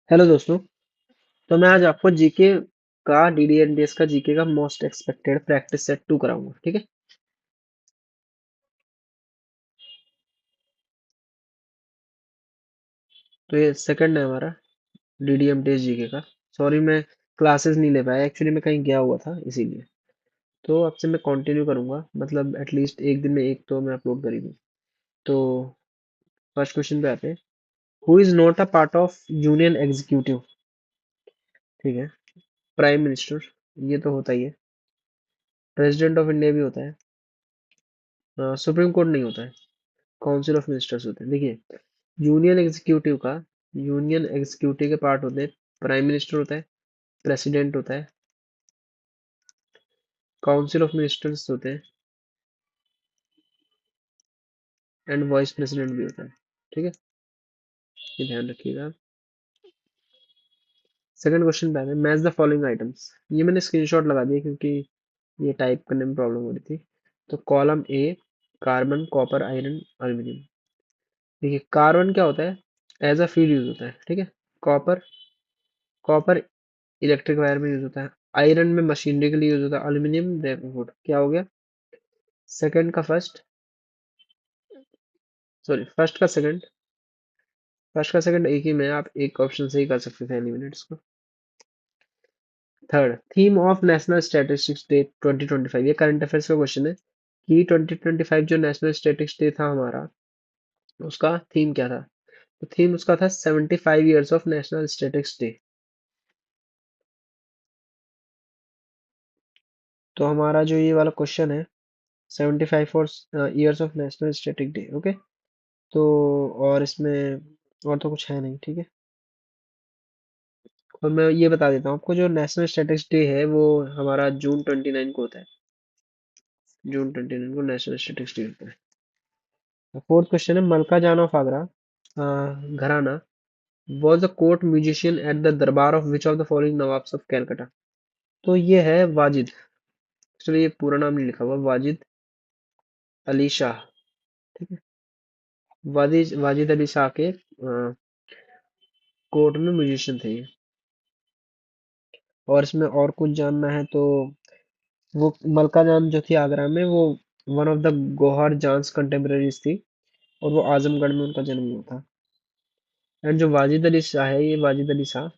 Hello दोस्तों। तो मैं आज आपको जीके का डीडीएनडीएस का जीके का मोस्ट एक्सपेक्टेड प्रैक्टिस सेट 2 कराऊंगा। ठीक है। तो ये सेकंड है हमारा डीडीएमडीएस जीके का। सॉरी, मैं क्लासेस नहीं ले पाया, एक्चुअली मैं कहीं गया हुआ था इसीलिए। तो आपसे मैं कंटिन्यू करूंगा, मतलब एटलीस्ट एक दिन में एक तो मैं अपलोड कर ही दूं। तो फर्स्ट क्वेश्चन पे आते हैं। Who is not a part of union executive. ठीक है। प्राइम मिनिस्टर, ये तो होता ही है। प्रेसिडेंट ऑफ इंडिया भी होता है। सुप्रीम कोर्ट नहीं होता है। काउंसिल ऑफ मिनिस्टर्स होते हैं। देखिए, यूनियन एग्जीक्यूटिव का यूनियन एग्जीक्यूटिव के पार्ट होते हैं। प्राइम मिनिस्टर होता है, प्रेसिडेंट होता है, काउंसिल ऑफ मिनिस्टर्स होते हैं, एंड वाइस प्रेसिडेंट भी होता है। ठीक है, ये ध्यान रखिएगा। सेकंड क्वेश्चन पे आते हैं। Match the following items. ये मैंने स्क्रीनशॉट लगा दिया क्योंकि ये टाइप करने में प्रॉब्लम हो रही थी। तो column A, carbon, copper, iron, aluminium. देखिए, कार्बन क्या होता है, एज अ फीड यूज होता है। ठीक है। कॉपर, कॉपर इलेक्ट्रिक वायर में यूज होता है। आयरन में मशीनरी के लिए यूज होता है। Aluminium would. क्या हो गया, सेकंड का फर्स्ट, सॉरी फर्स्ट का सेकंड, फर्स्ट का सेकंड एक ही में है, आप एक ऑप्शन से ही कर सकते थे एलिमिनेट्स को। Third, theme of national statistics day 2025। ये करंट अफेयर्स का क्वेश्चन है कि 2025 जो नेशनल स्टैटिस्टिक्स डे था हमारा, उसका थीम क्या था। तो थीम उसका था 75 years of national statistics day. तो हमारा जो ये वाला क्वेश्चन है, 75 for years of national static day. Okay. तो और इसमें और तो कुछ है नहीं। ठीक है। और मैं ये बता देता हूँ आपको, जो नेशनल स्टैटिस्टिक्स डे है वो हमारा जून 29 को होता है। जून 29 को नेशनल स्टैटिस्टिक्स डे होता है। फोर्थ क्वेश्चन है। Malka Jaan of Agra gharana was the court musician at the darbar of which of the following nawabs of Calcutta. तो ये है वाजिद। एक्चुअली ये पूरा नाम नहीं लिखा हुआ, वाजिद अली शाह। ठीक है। वाजिद अली शाह के कोर्ट में म्यूजिशियन थे ये। और इसमें और कुछ जानना है तो वो मल्का जान जो थी आगरा में, वो one of the Gauhar Jaan's contemporaries थी। और वो आजमगढ़ में उनका जन्म हुआ था। एंड जो वाजिद अली शाह है, ये वाजिद अली शाह,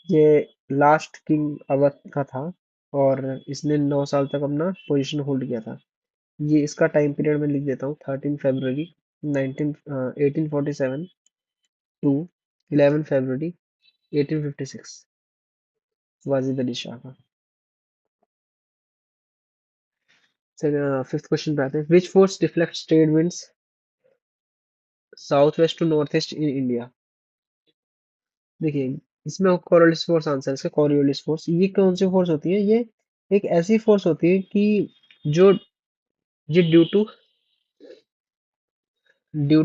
ये लास्ट किंग अवध का था। और इसने 9 साल तक अपना पोजीशन होल्ड किया था। ये इसका टाइम पीरियड मैं लिख देता हूँ। 13 फरवरी 1847 टू 11 फरवरी 1856। वाजिद अली शाह का। फिफ्थ क्वेश्चन पे आते हैं। Which force deflects trade winds south west to north east in India. देखिए, इसमें कोरियोलिस फोर्स आंसर है इसका। कोरियोलिस फोर्स, ये कौन सी फोर्स होती है, ये एक ऐसी फोर्स होती है कि जो ये due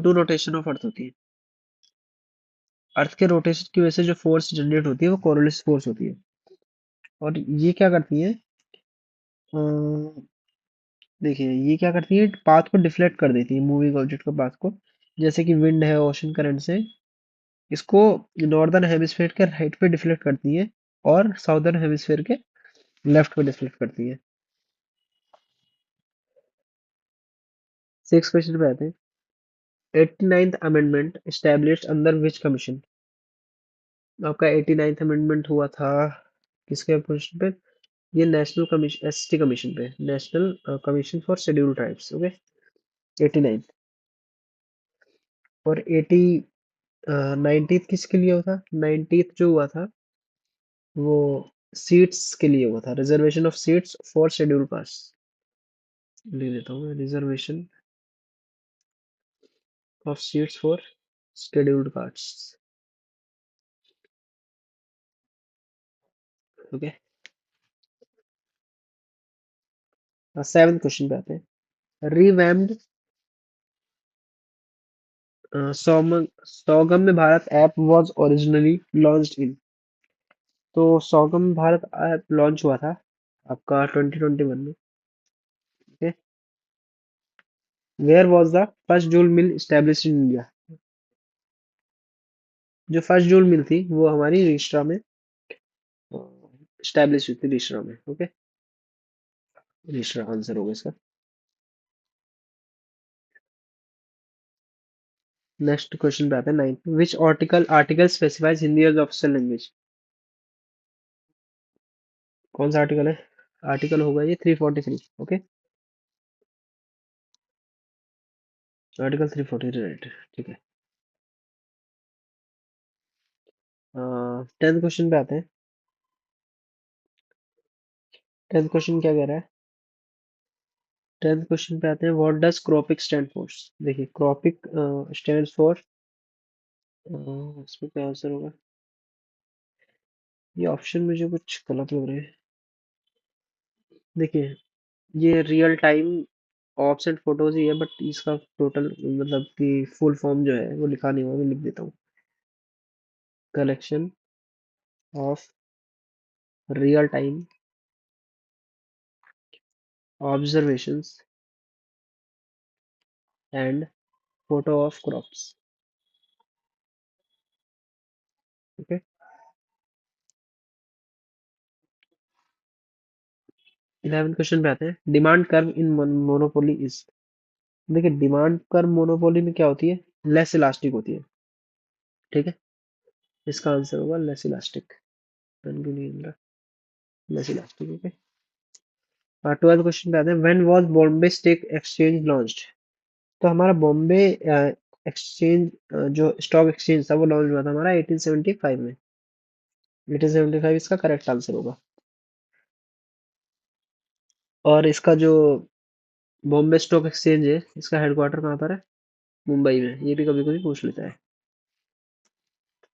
to rotation of earth होती है। अर्थ के रोटेशन की वजह से जो फोर्स जनरेट होती है वो कोरियोलिस फोर्स होती है। और ये क्या करती है, देखिए ये क्या करती है, पाथ को डिफ्लेक्ट कर देती है, मूविंग ऑब्जेक्ट के पाथ को। जैसे कि विंड है ओशन करंट से, इसको नॉर्दर्न हेमिस्फेयर के राइट पे डिफ्लेक्ट करती है और साउदर्न हेमिस्फेयर के लेफ्ट पे डिफ्लेक्ट करती है। सिक्स क्वेश्चन पे आते हैं। 89th amendment established under which commission. आपका 89th अमेंडमेंट हुआ था किसके पोजीशन पे, ये नेशनल कमीशन, एसटी कमीशन पे, national commission for scheduled tribes. Okay. 89। और 90th किसके लिए हुआ था, 90th जो हुआ था वो सीट्स के लिए हुआ था। Reservation of seats for scheduled caste. लिख देता हूँ, reservation of seats for scheduled caste. Okay. Seventh question पे आते हैं। Revamped Sugamya Bharat app was originally launched in. तो सौगम्य भारत ऐप लॉन्च हुआ था आपका 2021 में। Okay. Where was the first jute mill established in India. जो फर्स्ट जूल मिल थी वो हमारी रिश्रा में स्टैब्लिश हुई थी, रिश्रा में। ओके, रिश्रा आंसर होगा इसका। नेक्स्ट क्वेश्चन पे आते हैं, 9। Which article specifies Hindi as official language? कौन सा आर्टिकल है? आर्टिकल होगा ये 343। Okay, article 343, right. ठीक है। 10th क्वेश्चन पे आते हैं। 10th क्वेश्चन क्या कह रहा है? 10th क्वेश्चन पे आते हैं, व्हाट डज क्रॉपिक स्टैंड फॉर? देखिए, क्रॉपिक स्टैंड फॉर, इसमें क्या आंसर होगा? ये ऑप्शन मुझे कुछ गलत लग रहे हैं। देखिए, ये real time ops and photos ही है, बट इसका टोटल मतलब कि फुल फॉर्म जो है वो लिखा नहीं हुआ, मैं लिख देता हूँ। Collection of real time observations and photo of crops. Okay, 11th question पे आते हैं, demand curve in monopoly is? देखिए, डिमांड कर्व मोनोपोली में क्या होती है? लेस इलास्टिक होती है। ठीक है, इसका आंसर होगा less elastic. Less elastic. Okay, 12th question पे आते हैं, when was Bombay stock exchange launched? तो हमारा बॉम्बे एक्सचेंज, जो स्टॉक एक्सचेंज था वो लॉन्च हुआ था हमारा 1875 में। 1875 इसका करेक्ट आंसर होगा। और इसका जो बॉम्बे स्टॉक एक्सचेंज है, इसका हेडक्वार्टर कहाँ पर है? मुंबई में। ये भी कभी कभी पूछ लेता है।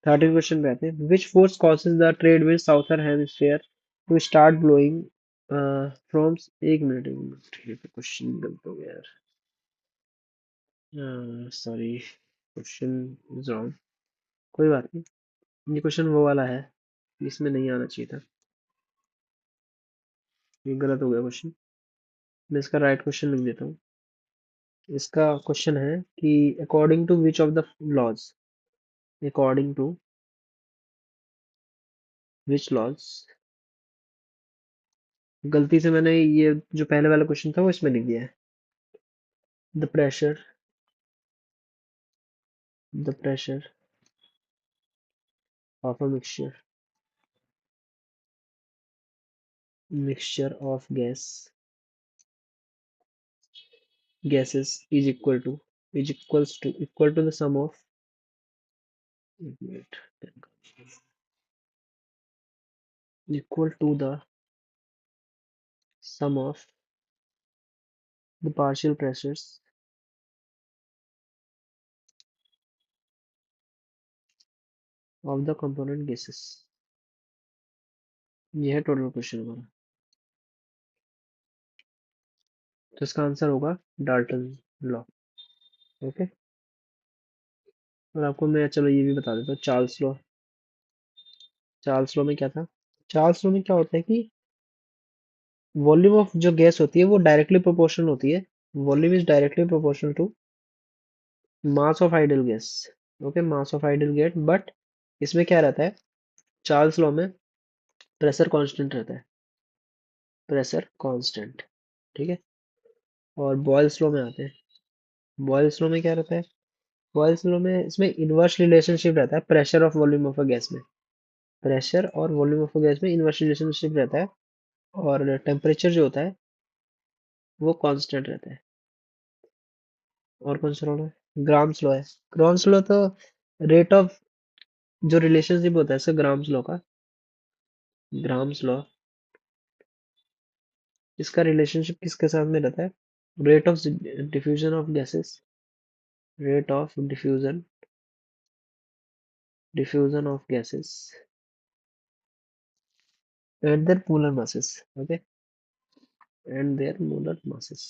13 क्वेश्चन पे आते हैं, which force causes the trade wind southern hemisphere to start blowing from, एक मिनट, ये क्वेश्चन गलत हो गया यार, सॉरी, क्वेश्चन इज रॉन्ग। कोई बात नहीं, ये क्वेश्चन वो वाला है, इसमें नहीं आना चाहिए था, ये गलत हो गया क्वेश्चन। मैं इसका राइट क्वेश्चन लिख देता हूँ। इसका क्वेश्चन है कि according to which of the laws, according to which laws. गलती से मैंने ये जो पहले वाला क्वेश्चन था वो इसमें लिख दिया है। The pressure, the pressure of a mixture of gases is equal to the sum of, equal to the sum of the partial pressures of the component gases। ये है टोटल क्वेश्चन हमारा। तो इसका आंसर होगा डाल्टन लॉ। ओके, और आपको मैं चलो ये भी बता देता हूँ, चार्ल्स लॉ। चार्ल्स लॉ में क्या था? चार्ल्स लॉ में क्या होता है कि वॉल्यूम ऑफ जो गैस होती है वो डायरेक्टली प्रोपोर्शनल होती है। Volume is directly proportional to mass of ideal gas. Okay, mass of ideal gas, but इसमें क्या रहता है? चार्ल्स लॉ में प्रेशर कांस्टेंट रहता है, प्रेशर कांस्टेंट। ठीक है, और बॉयल्स लॉ में आते हैं। बॉयल्स लॉ में क्या रहता है? बॉयल्स लॉ में इसमें इनवर्स रिलेशनशिप रहता है pressure of volume of a gas में। प्रेशर और वॉल्यूम ऑफ अ गैस में इनवर्स रिलेशनशिप रहता है, और टेम्परेचर जो होता है वो कांस्टेंट रहता है। और कौन सा लॉ है? ग्राम्स लॉ है। ग्राम्स लॉ तो रेट ऑफ जो रिलेशनशिप होता है इसका, ग्राम्स लॉ का, ग्राम्स लॉ, इसका रिलेशनशिप किसके साथ में रहता है? Rate of diffusion of gases, rate of diffusion of gases at their molar masses। Okay, and their molar masses।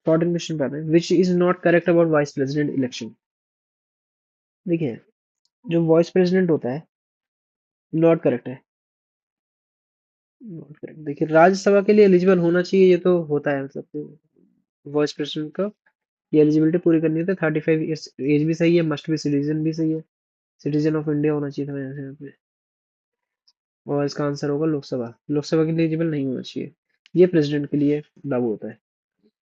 14 question पे आते हैं, which is not correct about vice president election? देखिए, जो वाइस प्रेसिडेंट होता है, नॉट करेक्ट है। Not correct. देखिए, राज्यसभा के लिए एलिजिबल होना चाहिए, ये तो होता है, मतलब वाइस प्रेसिडेंट का ये एलिजिबिलिटी पूरी करनी होती है 35 ईयर्स, एज भी सही है, मस्ट भी, सिटीजन भी सही है, सिटीजन ऑफ इंडिया होना चाहिए था मेरे यहाँ पे। और इसका आंसर होगा लोकसभा, लोकसभा के लिए एलिजिबल नहीं होना चाहिए। ये प्रेसिडेंट के लिए लागू होता है।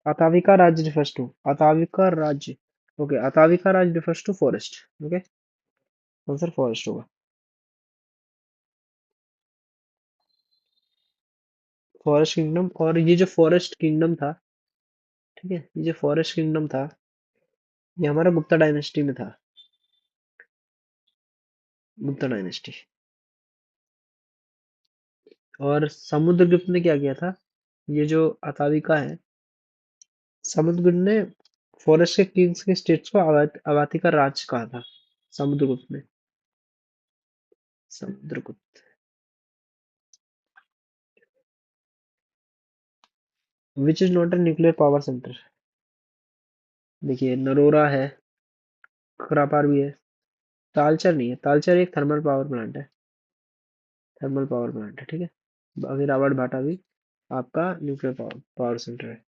अताविका राज्य रिफर्स टू, अताविका राज्य, ओके, अताविका राज्य refers to forest, okay, answer forest होगा। फॉरेस्ट किंगडम, और ये जो फॉरेस्ट किंगडम था, ठीक है, ये जो फॉरेस्ट किंगडम था, ये हमारा गुप्ता डायनेस्टी में था, गुप्ता डायनेस्टी। और समुद्रगुप्त ने क्या किया था, ये जो अताविका है, समुद्रगुप्त ने फॉरेस्ट के किंग्स के स्टेट्स को अवंती का राज कहा था, समुद्रगुप्त ने, समुद्रगुप्त। विच is not a nuclear power centre, देखिए नरोरा है, खरापार भी है, तालचर नहीं है, तालचर एक थर्मल पावर प्लांट है, थर्मल पावर प्लांट है, ठीक है। बाकी रावत भाटा भी आपका न्यूक्लियर पावर पावर सेंटर है।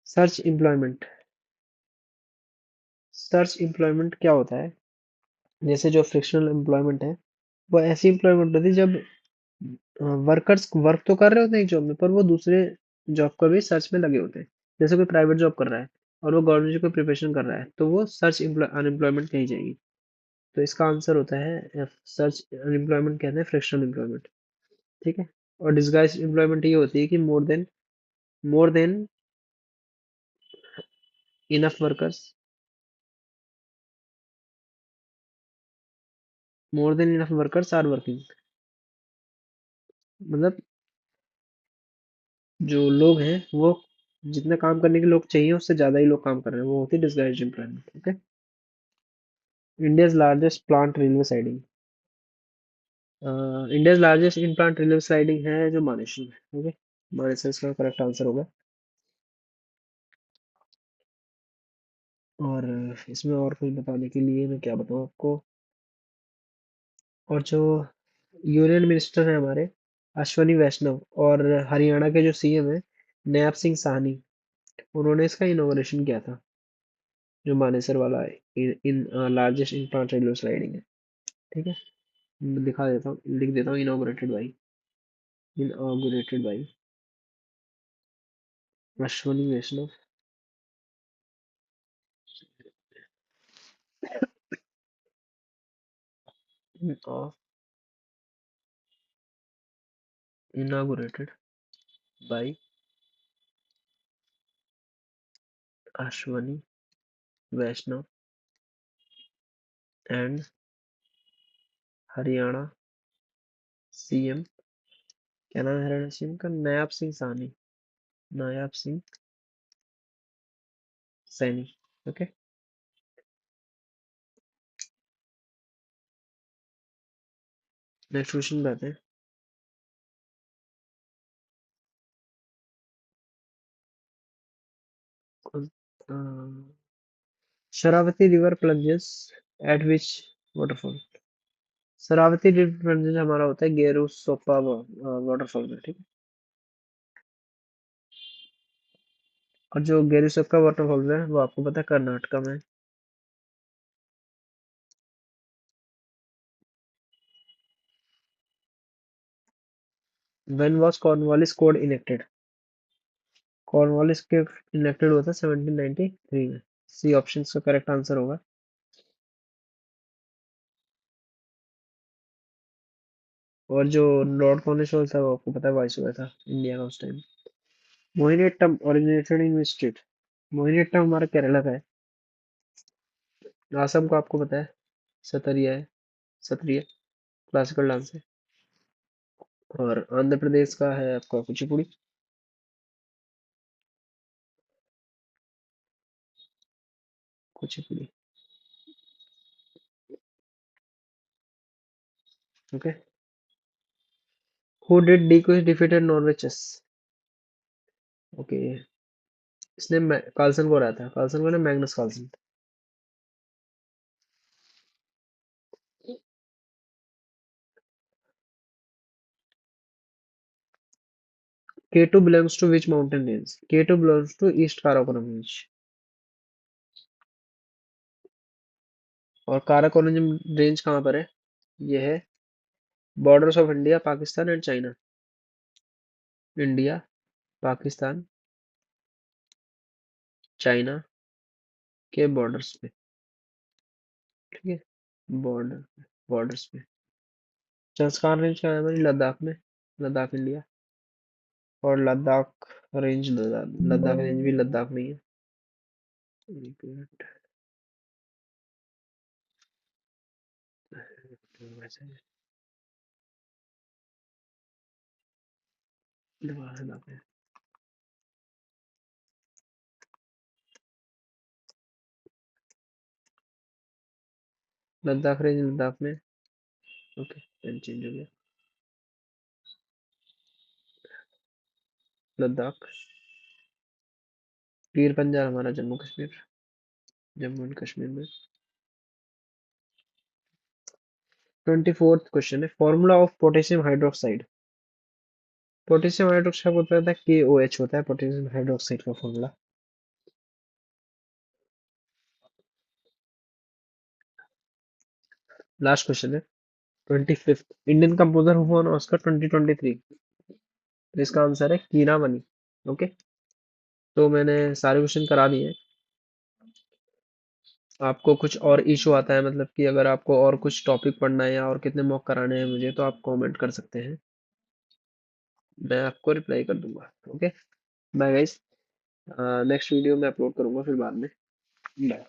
सर्च एम्प्लॉयमेंट, सर्च एम्प्लॉयमेंट क्या होता है, जैसे जो फ्रिक्शनल एम्प्लॉयमेंट है, वो ऐसी एम्प्लॉयमेंट होती है जब वर्कर्स वर्क तो कर रहे होते हैं एक जॉब में, पर वो दूसरे जॉब का भी सर्च में लगे होते हैं। जैसे कोई प्राइवेट जॉब कर रहा है और वो गवर्नमेंट की प्रिपरेशन कर रहा है, तो वो सर्च अनएम्प्लॉयमेंट कही जाएगी। तो इसका आंसर होता है सर्च अनएम्प्लॉयमेंट, कहते हैं फ्रिक्शनल एम्प्लॉयमेंट, ठीक है। और डिसगाइज्ड एम्प्लॉयमेंट ये होती है कि more than enough workers, more than enough workers are working, मतलब जो लोग हैं वो, जितने काम करने के लोग चाहिए उससे ज्यादा ही लोग काम कर रहे हैं, वो होती है disguised employment, okay. India's largest plant railway siding, India's largest in plant railway siding है जो मानेसर में, ओके, मानेसर इसका करेक्ट आंसर होगा। और इसमें और कुछ बताने के लिए मैं क्या बताऊँ आपको, और जो यूनियन मिनिस्टर है हमारे, अश्वनी वैष्णव, और हरियाणा के जो सीएम है नैब सिंह साहनी, उन्होंने इसका इनोग्रेशन किया था, जो मानेसर वाला है, in largest in plant railway sliding है, ठीक है। मैं दिखा देता हूँ, लिख देता हूँ, inaugurated by Ashwini Vaishnaw inaugurated by Ashwini Vaishnaw and Haryana CM, क्या नाम है हरियाणा सीएम का, नायब Singh Sahni, Nayab Singh Saini, okay. Next question पे आते हैं। Uh, Sharavati river plunges at which waterfall, Sharavati river plunges हमारा होता है गेरू सोपा वाटरफॉल में, ठीक है। और जो गेरू सोपा वाटरफॉल में है, वो आपको पता है कर्नाटका में है। When was Cornwallis code enacted, Cornwallis के इनेक्टेड हुआ था 1793 में, सी ऑप्शन का करेक्ट आंसर होगा। और जो लॉर्ड कॉर्नवालिस था वो आपको पता है वाइसरॉय था इंडिया का उस time. Mohiniyattam originated in which state, Mohiniyattam हमारा केरला का है। असम को आपको पता है सतरिया है, सत्रिया क्लासिकल डांस है। और आंध्र प्रदेश का है आपका Kuchipudi, Kuchipudi, okay. Who did dequest defeated Norway chess, okay, इसने कार्लसन को हराया था, कार्लसन को ना, Magnus Carlsen. K2 belongs to which mountain range? K2 belongs to East Karakoram range. और काराकोरम रेंज कहाँ पर है? ये है borders of India, Pakistan and China. India, Pakistan, China के बॉर्डर्स पे। ठीक है, बॉर्डर, बॉर्डर्स पे। संस्कार रेंज कहाँ है हमारी? लद्दाख में, लद्दाख इंडिया। और लद्दाख रेंज, लद्दाख रेंज भी लद्दाख में ही है। एक मिनट, वैसे लद्दाख में। लद्दाख रेंज लद्दाख में। ओके, पेन चेंज हो गया। लद्दाख। पीर पंजाल हमारा जम्मू कश्मीर, जम्मू एंड कश्मीर में। 24th क्वेश्चन है, formula of potassium hydroxide. Potassium hydroxide होता है KOH होता है पोटेशियम हाइड्रोक्साइड का फॉर्मूला। लास्ट क्वेश्चन है, 25th, Indian composer who won Oscar 2023। तो इसका आंसर है कीरामनी। ओके, तो मैंने सारे क्वेश्चन करा दिए हैं। आपको कुछ और इशू आता है, मतलब कि अगर आपको और कुछ टॉपिक पढ़ना है या और कितने मॉक कराने हैं मुझे, तो आप कमेंट कर सकते हैं, मैं आपको रिप्लाई कर दूंगा। Okay, bye guys, next video में अपलोड करूंगा फिर बाद में। बाय।